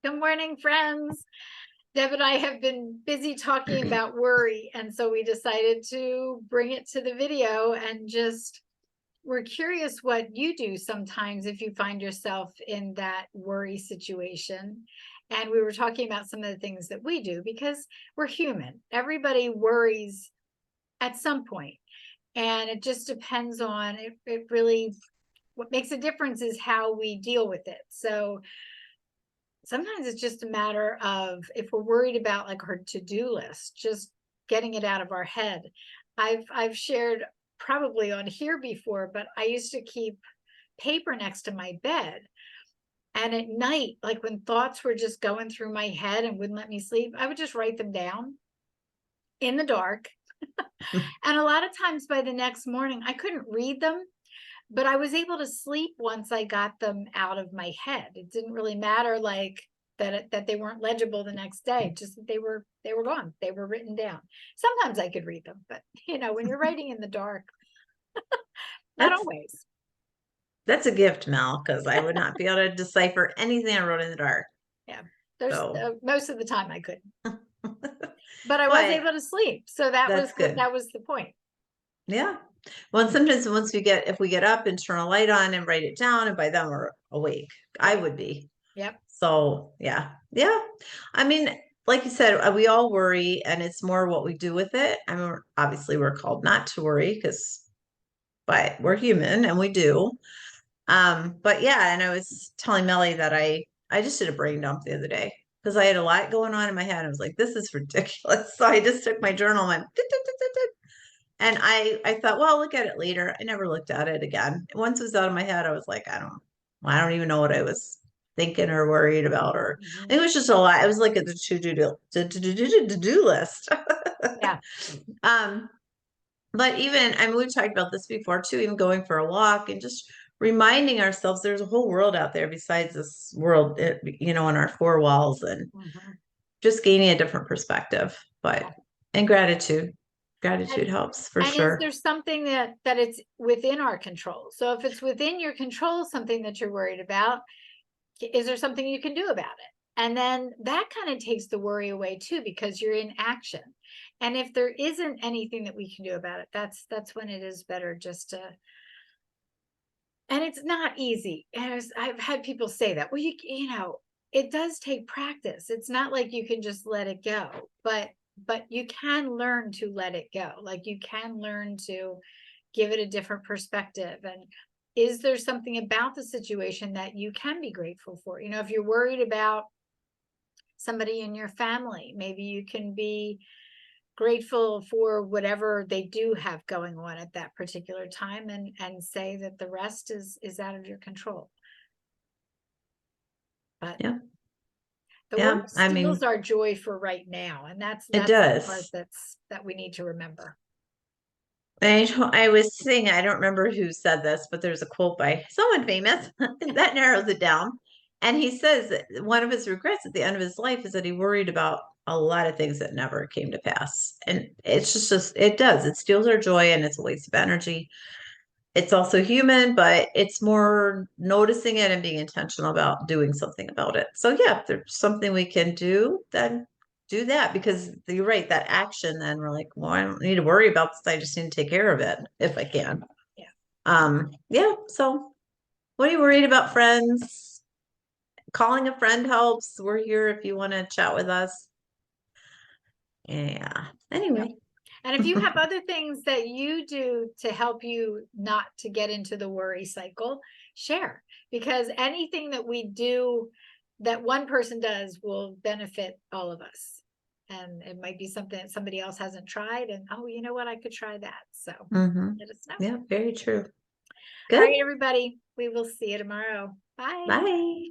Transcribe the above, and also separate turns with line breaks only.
Good morning, friends. Deb and I have been busy talking about worry, and so we decided to bring it to the video and we're curious what you do sometimes if you find yourself in that worry situation. And we were talking about some of the things that we do because we're human. Everybody worries at some point, and it just depends on it really, what makes a difference is how we deal with it. So sometimes it's just a matter of, if we're worried about like our to-do list, just getting it out of our head. I've shared probably on here before, but I used to keep paper next to my bed. And at night, like when thoughts were just going through my head and wouldn't let me sleep, I would just write them down in the dark. And a lot of times by the next morning, I couldn't read them, but I was able to sleep once I got them out of my head. It didn't really matter like that they weren't legible the next day, just that they were gone. They were written down. Sometimes I could read them, but when you're writing in the dark, not
That's
always.
that's a gift, Mel, because I would not be able to decipher anything I wrote in the dark.
Yeah. There's
So,
most of the time I couldn't, but I was
but
able to sleep. So that was
that's good.
that was the point.
Yeah. Well, and sometimes if we get up and turn a light on and write it down, and by then we're awake. I
Right.
would be.
Yep.
So, yeah. Yeah. I mean, like you said, we all worry, and it's more what we do with it. I mean, obviously we're called not to worry but we're human and we do. But yeah, and I was telling Melly that I just did a brain dump the other day because I had a lot going on in my head. I was like, this is ridiculous. So I just took my journal and went, "Dit, dit, dit, dit, dit." And I thought, well, I'll look at it later. I never looked at it again. Once it was out of my head, I was like, I don't even know what I was thinking or worried about, or
Mhm.
it was just a lot. It was like a to do list.
Yeah.
um, but even, I mean, we've talked about this before too, even going for a walk and just reminding ourselves there's a whole world out there besides this world, in our four walls, and
Mhm.
just gaining a different perspective. But,
Yeah.
and gratitude,
And
gratitude helps for
and is
sure.
there something that it's within our control? So if it's within your control, something that you're worried about, is there something you can do about it? And then that kind of takes the worry away too, because you're in action. And if there isn't anything that we can do about it, that's when it is better just to. And it's not easy. And I've had people say that. Well, it does take practice. It's not like you can just let it go, but you can learn to let it go. Like you can learn to give it a different perspective. And is there something about the situation that you can be grateful for? If you're worried about somebody in your family, maybe you can be grateful for whatever they do have going on at that particular time, and say that the rest is out of your control. But
Yeah.
the worry
Yeah. I
steals
mean,
our joy for right now, and
it
that's the part
does.
that we need to remember.
I was saying, I don't remember who said this, but there's a quote by someone famous that narrows it down. And he says that one of his regrets at the end of his life is that he worried about a lot of things that never came to pass. And it's just it does. It steals our joy, and it's a waste of energy. It's also human, but it's more noticing it and being intentional about doing something about it. So yeah, if there's something we can do, then do that, because you're right, that action, then we're like, well, I don't need to worry about this. I just need to take care of it if I can.
Yeah.
Yeah. So what are you worried about, friends? Calling a friend helps. We're here if you want to chat with us. Yeah.
Yep.
Anyway.
And if you have other things that you do to help you not to get into the worry cycle, share, because anything that we do that one person does will benefit all of us. And it might be something that somebody else hasn't tried. And oh, you know what? I could try that. So let us know.
Yeah, very true.
All
Good.
right, everybody. We will see you tomorrow. Bye.
Bye.